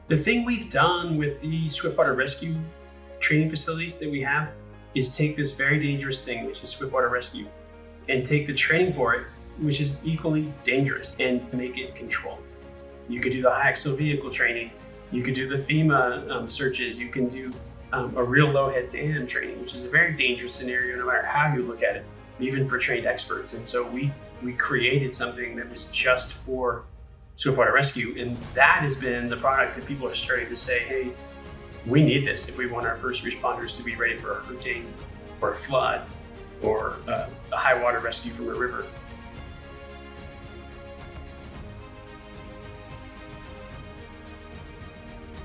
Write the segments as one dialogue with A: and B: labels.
A: The thing we've done with the Swiftwater Rescue training facilities that we have is take this very dangerous thing, which is Swiftwater Rescue, and take the training for it, which is equally dangerous, and make it controlled. You could do the high axle vehicle training, you could do the FEMA searches, you can do a real low head dam training, which is a very dangerous scenario no matter how you look at it, even for trained experts. And so we created something that was just for Swiftwater Rescue, and that has been the product that people are starting to say, hey, we need this if we want our first responders to be ready for a hurricane or a flood or a high water rescue from a river.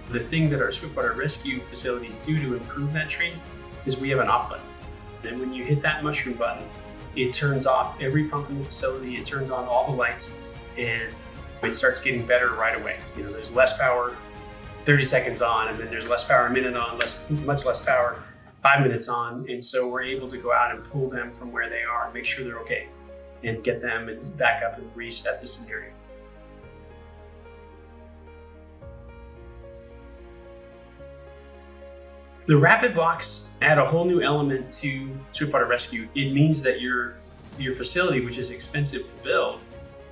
A: The thing that our Swiftwater Rescue facilities do to improve that training is we have an off button. And when you hit that mushroom button, it turns off every pump in the facility, it turns on all the lights, and it starts getting better right away. You know, there's less power 30 seconds on, and then there's less power a minute on, much less power 5 minutes on. And so we're able to go out and pull them from where they are, make sure they're okay, and get them and back up and reset the scenario. The rapid blocks add a whole new element to Swiftwater Rescue. It means that your facility, which is expensive to build,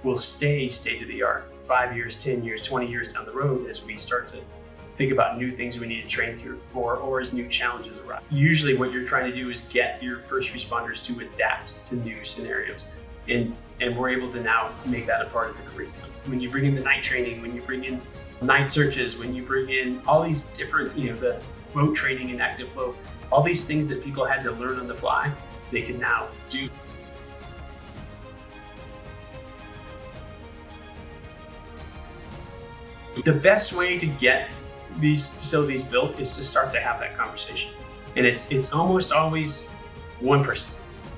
A: will stay state-of-the-art 5 years, 10 years, 20 years down the road as we start to think about new things we need to train for, or as new challenges arise. Usually what you're trying to do is get your first responders to adapt to new scenarios. And we're able to now make that a part of the curriculum. When you bring in the night training, when you bring in night searches, when you bring in all these different, the boat training and active flow, all these things that people had to learn on the fly, they can now do. The best way to get these facilities built is to start to have that conversation. And it's almost always one person.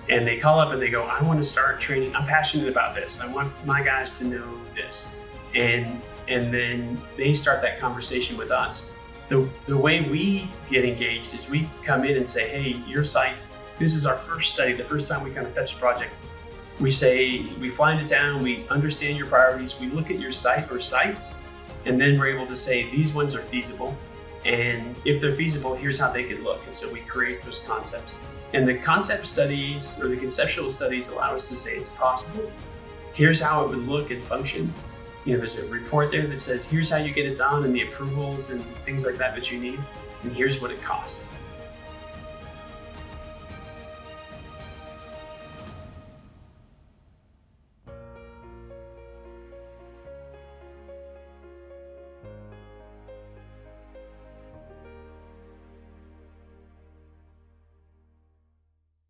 A: And they call up and they go, I want to start training. I'm passionate about this. I want my guys to know this. And then they start that conversation with us. The way we get engaged is we come in and say, hey, your site, this is our first study, the first time we kind of touch the project. We fly into town, we understand your priorities, we look at your site or sites, and then we're able to say, these ones are feasible. And if they're feasible, here's how they could look. And so we create those concepts. And the concept studies or the conceptual studies allow us to say it's possible. Here's how it would look and function. There's a report there that says, here's how you get it done and the approvals and things like that you need. And here's what it costs.